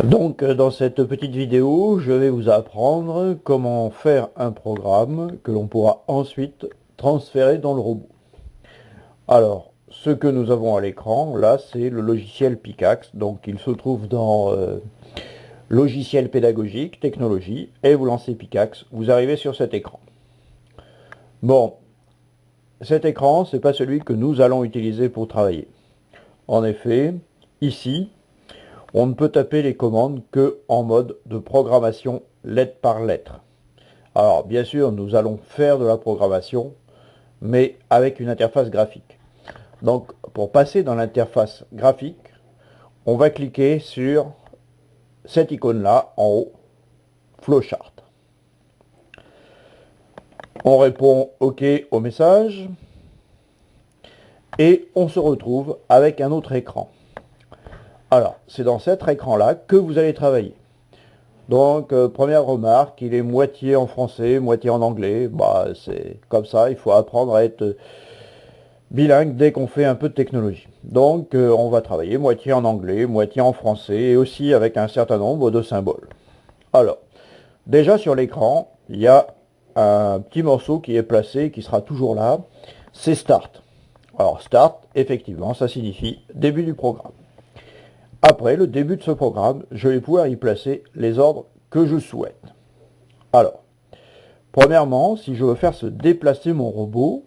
Dans cette petite vidéo, je vais vous apprendre comment faire un programme que l'on pourra ensuite transférer dans le robot. Alors, ce que nous avons à l'écran, là, c'est le logiciel Pickaxe. Donc, il se trouve dans logiciel pédagogique, technologie, et vous lancez Pickaxe, vous arrivez sur cet écran. Bon, cet écran, c'est pas celui que nous allons utiliser pour travailler. En effet, ici, on ne peut taper les commandes que en mode de programmation lettre par lettre. Alors, bien sûr, nous allons faire de la programmation, mais avec une interface graphique. Donc, pour passer dans l'interface graphique, on va cliquer sur cette icône-là, en haut, Flowchart. On répond OK au message, et on se retrouve avec un autre écran. Alors, c'est dans cet écran-là que vous allez travailler. Donc, première remarque, il est moitié en français, moitié en anglais. Bah, c'est comme ça, il faut apprendre à être bilingue dès qu'on fait un peu de technologie. Donc, on va travailler moitié en anglais, moitié en français, et aussi avec un certain nombre de symboles. Alors, déjà sur l'écran, il y a un petit morceau qui est placé, qui sera toujours là, c'est Start. Alors, Start, effectivement, ça signifie début du programme. Après le début de ce programme, je vais pouvoir y placer les ordres que je souhaite. Alors, premièrement, si je veux faire se déplacer mon robot,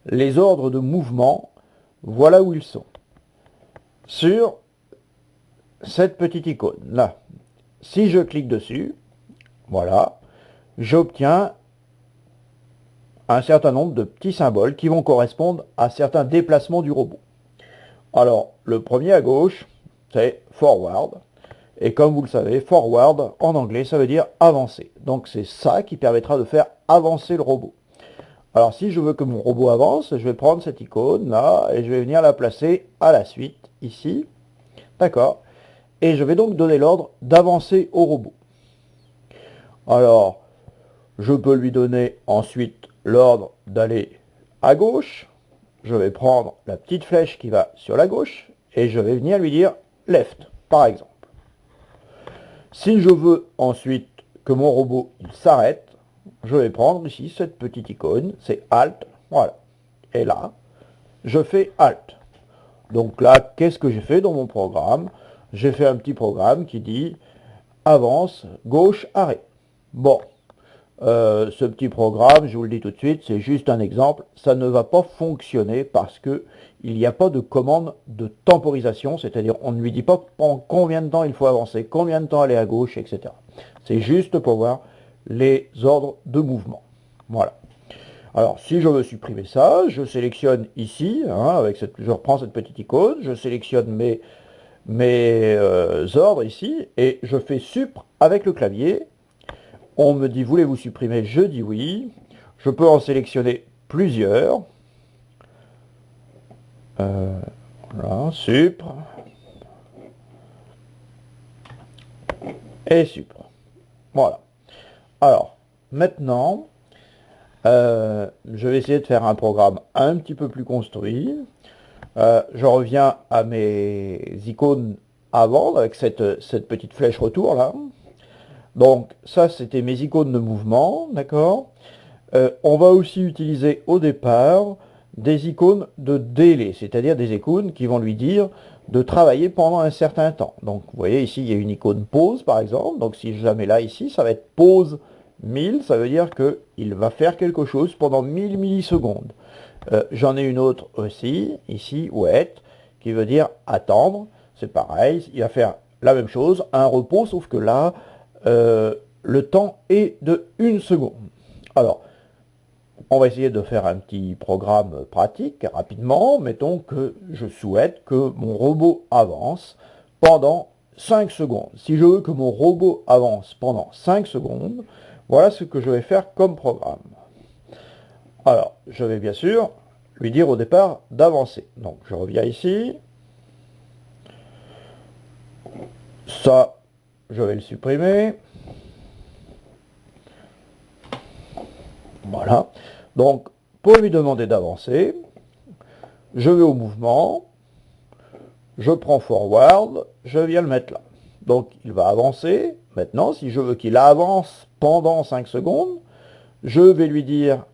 les ordres de mouvement, voilà où ils sont. Sur cette petite icône là. Si je clique dessus, voilà, j'obtiens un certain nombre de petits symboles qui vont correspondre à certains déplacements du robot. Alors, le premier à gauche, c'est forward. Et comme vous le savez, forward, en anglais, ça veut dire avancer. Donc c'est ça qui permettra de faire avancer le robot. Alors si je veux que mon robot avance, je vais prendre cette icône là, et je vais venir la placer à la suite, ici. D'accord. Et je vais donc donner l'ordre d'avancer au robot. Alors, je peux lui donner ensuite l'ordre d'aller à gauche. Je vais prendre la petite flèche qui va sur la gauche, et je vais venir lui dire left, par exemple. Si je veux ensuite que mon robot s'arrête, je vais prendre ici cette petite icône, c'est Alt, voilà. Et là, je fais Alt. Donc là, qu'est-ce que j'ai fait dans mon programme? J'ai fait un petit programme qui dit avance, gauche, arrêt. Bon, ce petit programme, je vous le dis tout de suite, c'est juste un exemple, ça ne va pas fonctionner parce que il n'y a pas de commande de temporisation, c'est-à-dire on ne lui dit pas en combien de temps il faut avancer, combien de temps aller à gauche, etc. C'est juste pour voir les ordres de mouvement. Voilà. Alors, si je veux supprimer ça, je sélectionne ici, je reprends cette petite icône, je sélectionne mes ordres ici, et je fais Supr avec le clavier. On me dit, voulez-vous supprimer? Je dis oui. Je peux en sélectionner plusieurs. Voilà, Supr. Et Supr. Voilà. Alors, maintenant, je vais essayer de faire un programme un petit peu plus construit. Je reviens à mes icônes avant, avec cette petite flèche retour là. Donc ça, c'était mes icônes de mouvement, d'accord. On va aussi utiliser au départ des icônes de délai, c'est-à-dire des icônes qui vont lui dire de travailler pendant un certain temps. Donc vous voyez ici, il y a une icône pause par exemple. Donc si je la mets là ici, ça va être pause 1000, ça veut dire qu'il va faire quelque chose pendant 1000 millisecondes. J'en ai une autre aussi, ici, wait, qui veut dire attendre. C'est pareil, il va faire la même chose, un repos, sauf que là, le temps est de 1 seconde. Alors, on va essayer de faire un petit programme pratique rapidement. Mettons que je souhaite que mon robot avance pendant 5 secondes. Si je veux que mon robot avance pendant 5 secondes, voilà ce que je vais faire comme programme. Alors, je vais bien sûr lui dire au départ d'avancer. Donc, je reviens ici. Ça, je vais le supprimer. Voilà. Donc, pour lui demander d'avancer, je vais au mouvement, je prends forward, je viens le mettre là. Donc il va avancer. Maintenant, si je veux qu'il avance pendant 5 secondes, je vais lui dire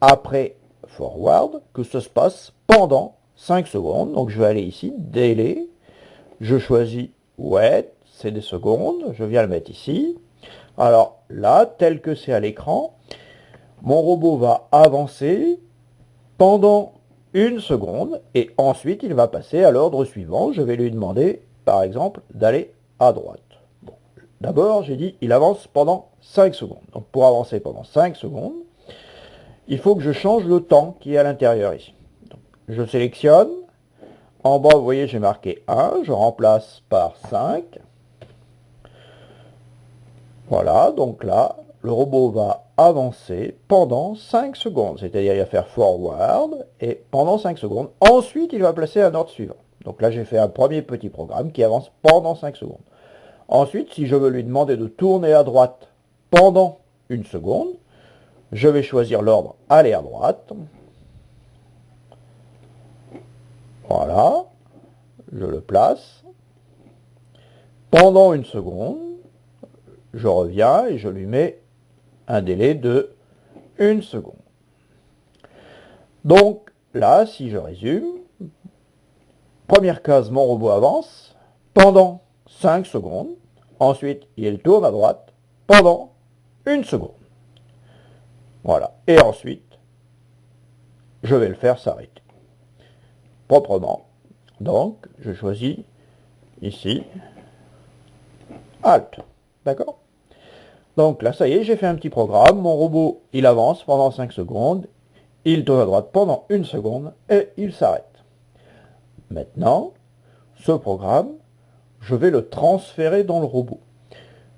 après forward que ça se passe pendant 5 secondes. Donc je vais aller ici, délai, je choisis wait, c'est des secondes, je viens le mettre ici. Alors là, tel que c'est à l'écran, mon robot va avancer pendant 1 seconde et ensuite il va passer à l'ordre suivant. Je vais lui demander par exemple d'aller à droite. Bon. D'abord j'ai dit il avance pendant 5 secondes. Donc pour avancer pendant 5 secondes, il faut que je change le temps qui est à l'intérieur ici. Donc, je sélectionne. En bas, vous voyez, j'ai marqué 1. Je remplace par 5. Voilà, donc là, le robot va avancer pendant 5 secondes. C'est-à-dire, il va faire forward et pendant 5 secondes. Ensuite, il va placer un ordre suivant. Donc là, j'ai fait un premier petit programme qui avance pendant 5 secondes. Ensuite, si je veux lui demander de tourner à droite pendant 1 seconde, je vais choisir l'ordre aller à droite. Voilà. Je le place. Pendant 1 seconde, je reviens et je lui mets un délai de 1 seconde. Donc là, si je résume, première case, mon robot avance pendant 5 secondes. Ensuite, il tourne à droite pendant 1 seconde. Voilà. Et ensuite, je vais le faire s'arrêter. Proprement. Donc, je choisis ici Alt. D'accord? Donc là, ça y est, j'ai fait un petit programme. Mon robot, il avance pendant 5 secondes. Il tourne à droite pendant 1 seconde et il s'arrête. Maintenant, ce programme, je vais le transférer dans le robot.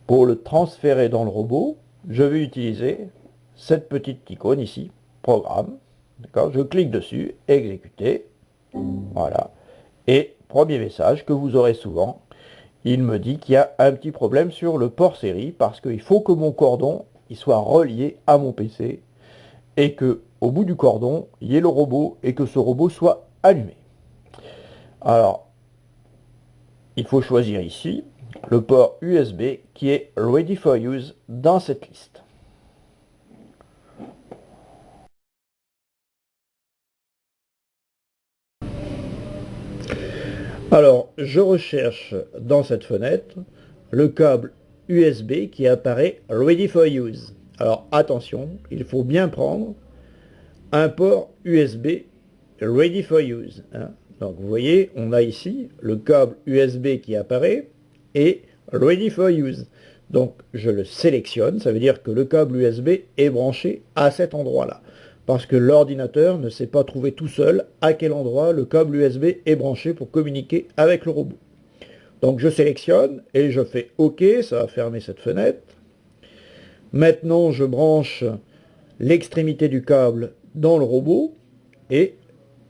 Pour le transférer dans le robot, je vais utiliser cette petite icône ici, programme. D'accord? Je clique dessus, exécuter. Voilà. Et premier message que vous aurez souvent, il me dit qu'il y a un petit problème sur le port série parce qu'il faut que mon cordon il soit relié à mon PC et que au bout du cordon, il y ait le robot et que ce robot soit allumé. Alors, il faut choisir ici le port USB qui est Ready for Use dans cette liste. Alors, je recherche dans cette fenêtre le câble USB qui apparaît Ready for Use. Alors, attention, il faut bien prendre un port USB Ready for Use. Hein. Donc, vous voyez, on a ici le câble USB qui apparaît et Ready for Use. Donc, je le sélectionne, ça veut dire que le câble USB est branché à cet endroit-là. Parce que l'ordinateur ne sait pas trouver tout seul à quel endroit le câble USB est branché pour communiquer avec le robot. Donc je sélectionne et je fais OK, ça va fermer cette fenêtre. Maintenant je branche l'extrémité du câble dans le robot et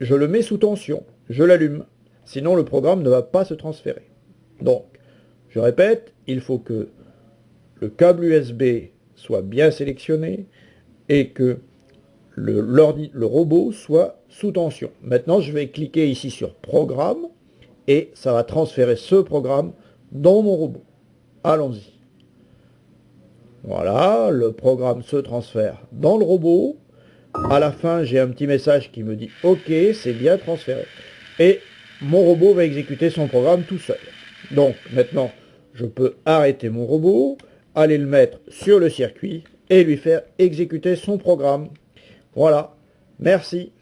je le mets sous tension, je l'allume. Sinon le programme ne va pas se transférer. Donc, je répète, il faut que le câble USB soit bien sélectionné et que le robot soit sous tension. Maintenant, je vais cliquer ici sur Programme et ça va transférer ce programme dans mon robot. Allons-y. Voilà, le programme se transfère dans le robot. À la fin, j'ai un petit message qui me dit OK, c'est bien transféré. Et mon robot va exécuter son programme tout seul. Donc, maintenant, je peux arrêter mon robot, aller le mettre sur le circuit et lui faire exécuter son programme. Voilà, merci.